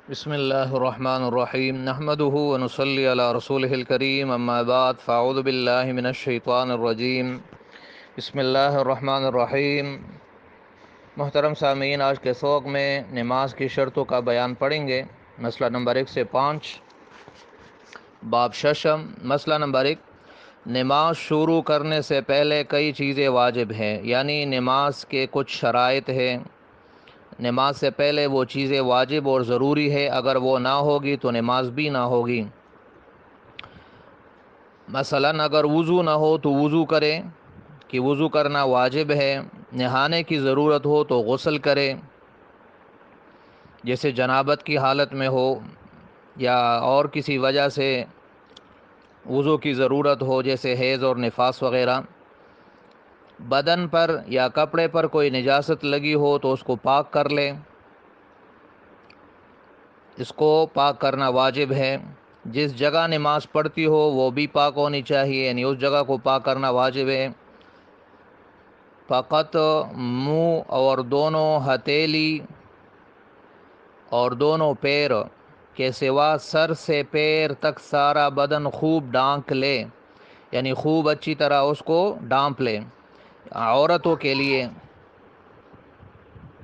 بسم اللہ الرحمن الرحیم نحمده ونصلی علی رسولہ الکریم اما بعد فاعوذ باللہ من الشیطان الرجیم بسم اللہ الرحمن الرحیم۔ محترم سامعین، آج کے سوق میں نماز کی شرطوں کا بیان پڑھیں گے۔ مسئلہ نمبر 1 سے 5، باب ششم۔ مسئلہ نمبر 1، نماز شروع کرنے سے پہلے کئی چیزیں واجب ہیں، یعنی نماز کے کچھ شرائط ہیں۔ نماز سے پہلے وہ چیزیں واجب اور ضروری ہے، اگر وہ نہ ہوگی تو نماز بھی نہ ہوگی۔ مثلا اگر وضو نہ ہو تو وضو کرے کہ وضو کرنا واجب ہے۔ نہانے کی ضرورت ہو تو غسل کرے، جیسے جنابت کی حالت میں ہو یا اور کسی وجہ سے وضو کی ضرورت ہو، جیسے حیض اور نفاس وغیرہ۔ بدن پر یا کپڑے پر کوئی نجاست لگی ہو تو اس کو پاک کر لے، اس کو پاک کرنا واجب ہے۔ جس جگہ نماز پڑھتی ہو وہ بھی پاک ہونی چاہیے، یعنی اس جگہ کو پاک کرنا واجب ہے۔ فقط منہ اور دونوں ہتھیلی اور دونوں پیر کے سوا سر سے پیر تک سارا بدن خوب ڈھانک لے، یعنی خوب اچھی طرح اس کو ڈھانپ لے۔ عورتوں کے لیے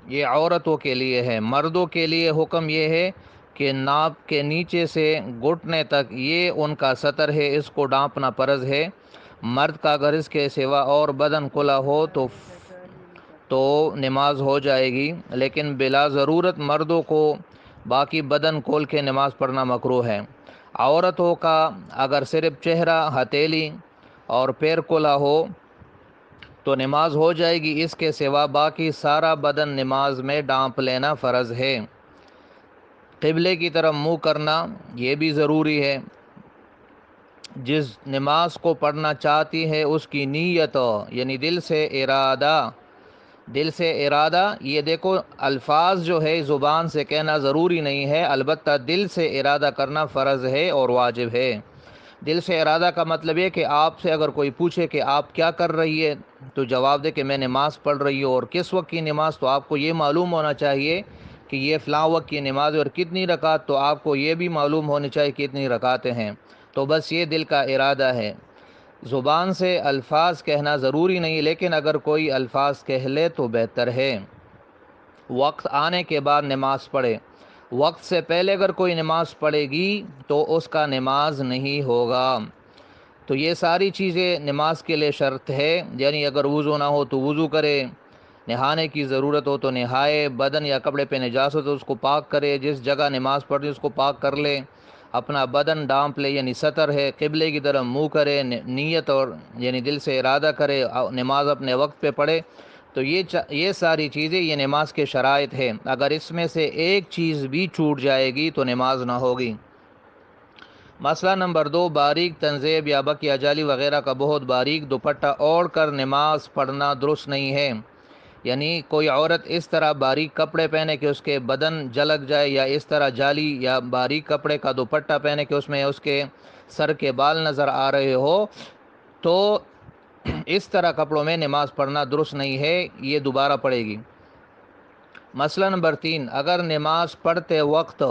یہ عورتوں کے لیے ہے۔ مردوں کے لیے حکم یہ ہے کہ ناپ کے نیچے سے گھٹنے تک یہ ان کا سطر ہے، اس کو ڈھانپنا فرض ہے۔ مرد کا اگر اس کے سوا اور بدن کھلا ہو تو نماز ہو جائے گی، لیکن بلا ضرورت مردوں کو باقی بدن کھول کے نماز پڑھنا مکروہ ہے۔ عورتوں کا اگر صرف چہرہ، ہتھیلی اور پیر کھلا ہو تو نماز ہو جائے گی، اس کے سوا باقی سارا بدن نماز میں ڈھانپ لینا فرض ہے۔ قبلے کی طرف منہ کرنا یہ بھی ضروری ہے۔ جس نماز کو پڑھنا چاہتی ہے اس کی نیت، یعنی دل سے ارادہ، یہ دیکھو الفاظ جو ہے زبان سے کہنا ضروری نہیں ہے، البتہ دل سے ارادہ کرنا فرض ہے اور واجب ہے۔ دل سے ارادہ کا مطلب یہ کہ آپ سے اگر کوئی پوچھے کہ آپ کیا کر رہی ہے تو جواب دے کہ میں نماز پڑھ رہی ہوں، اور کس وقت کی نماز، تو آپ کو یہ معلوم ہونا چاہیے کہ یہ فلاں وقت کی نماز ہے، اور کتنی رکعت، تو آپ کو یہ بھی معلوم ہونی چاہیے کتنی رکعتیں ہیں۔ تو بس یہ دل کا ارادہ ہے۔ زبان سے الفاظ کہنا ضروری نہیں، لیکن اگر کوئی الفاظ کہہ لے تو بہتر ہے۔ وقت آنے کے بعد نماز پڑھے۔ وقت سے پہلے اگر کوئی نماز پڑھے گی تو اس کا نماز نہیں ہوگا۔ تو یہ ساری چیزیں نماز کے لیے شرط ہے، یعنی اگر وضو نہ ہو تو وضو کرے، نہانے کی ضرورت ہو تو نہائے، بدن یا کپڑے پہ نجاست ہو اس کو پاک کرے، جس جگہ نماز پڑھے اس کو پاک کر لے، اپنا بدن ڈھانپ لے، یعنی سطر ہے، قبلے کی طرف منہ کرے، نیت اور یعنی دل سے ارادہ کرے، نماز اپنے وقت پہ پڑھے۔ تو یہ ساری چیزیں یہ نماز کے شرائط ہیں۔ اگر اس میں سے ایک چیز بھی چھوٹ جائے گی تو نماز نہ ہوگی۔ مسئلہ نمبر 2، باریک تنزیب یا بک یا جالی وغیرہ کا بہت باریک دوپٹہ اوڑھ کر نماز پڑھنا درست نہیں ہے۔ یعنی کوئی عورت اس طرح باریک کپڑے پہنے کہ اس کے بدن جھلک جائے، یا اس طرح جالی یا باریک کپڑے کا دوپٹہ پہنے کہ اس میں اس کے سر کے بال نظر آ رہے ہو، تو اس طرح کپڑوں میں نماز پڑھنا درست نہیں ہے، یہ دوبارہ پڑھے گی۔ مسئلہ نمبر 3، اگر نماز پڑھتے وقت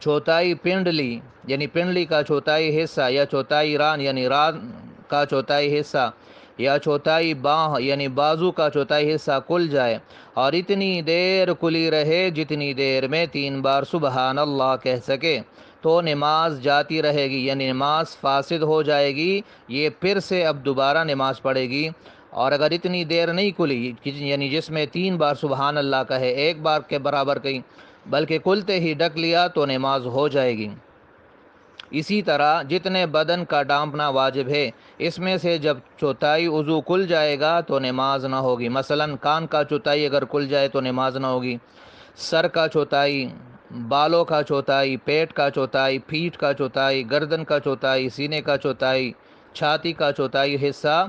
چوتھائی پنڈلی، یعنی پنڈلی کا چوتھائی حصہ، یا چوتھائی ران یعنی ران کا چوتھائی حصہ، یا چوتھائی باہ یعنی بازو کا چوتھائی حصہ کھل جائے، اور اتنی دیر کھلی رہے جتنی دیر میں 3 بار سبحان اللہ کہہ سکے، تو نماز جاتی رہے گی، یعنی نماز فاسد ہو جائے گی، یہ پھر سے اب دوبارہ نماز پڑھے گی۔ اور اگر اتنی دیر نہیں کھلی، یعنی جس میں 3 بار سبحان اللہ کہے، ایک بار کے برابر کہیں بلکہ کھلتے ہی ڈک لیا، تو نماز ہو جائے گی۔ اسی طرح جتنے بدن کا ڈھانپنا واجب ہے، اس میں سے جب چوتھائی عضو کھل جائے گا تو نماز نہ ہوگی۔ مثلا کان کا چوتھائی اگر کھل جائے تو نماز نہ ہوگی۔ سر کا چوتھائی، بالوں کا چوتھائی، پیٹ کا چوتھائی، پیٹھ کا چوتھائی، گردن کا چوتھائی، سینے کا چوتھائی، چھاتی کا چوتھائی حصہ،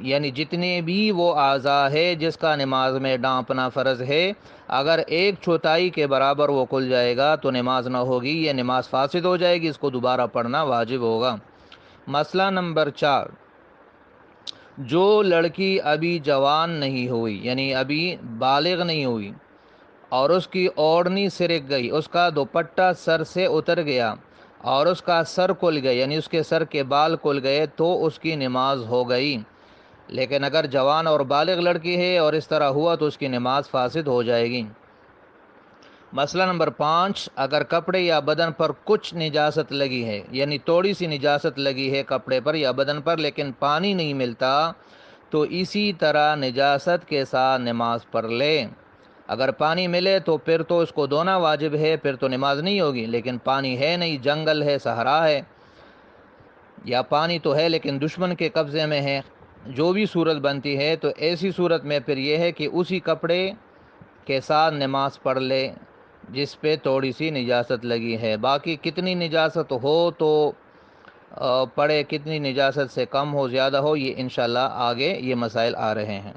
یعنی جتنے بھی وہ اعضاء ہے جس کا نماز میں ڈھانپنا فرض ہے، اگر ایک چوتھائی کے برابر وہ کھل جائے گا تو نماز نہ ہوگی، یہ نماز فاسد ہو جائے گی، اس کو دوبارہ پڑھنا واجب ہوگا۔ مسئلہ نمبر 4، جو لڑکی ابھی جوان نہیں ہوئی، یعنی ابھی بالغ نہیں ہوئی، اور اس کی اوڑھنی سرک گئی، اس کا دوپٹہ سر سے اتر گیا اور اس کا سر کھل گیا، یعنی اس کے سر کے بال کھل گئے، تو اس کی نماز ہو گئی۔ لیکن اگر جوان اور بالغ لڑکی ہے اور اس طرح ہوا تو اس کی نماز فاسد ہو جائے گی۔ مسئلہ نمبر 5، اگر کپڑے یا بدن پر کچھ نجاست لگی ہے، یعنی تھوڑی سی نجاست لگی ہے کپڑے پر یا بدن پر، لیکن پانی نہیں ملتا، تو اسی طرح نجاست کے ساتھ نماز پڑھ لے۔ اگر پانی ملے تو پھر تو اس کو دھونا واجب ہے، پھر تو نماز نہیں ہوگی۔ لیکن پانی ہے نہیں، جنگل ہے، صحرا ہے، یا پانی تو ہے لیکن دشمن کے قبضے میں ہے، جو بھی صورت بنتی ہے، تو ایسی صورت میں پھر یہ ہے کہ اسی کپڑے کے ساتھ نماز پڑھ لے جس پہ تھوڑی سی نجاست لگی ہے۔ باقی کتنی نجاست ہو تو پڑھے، کتنی نجاست سے کم ہو زیادہ ہو، یہ انشاءاللہ آگے یہ مسائل آ رہے ہیں۔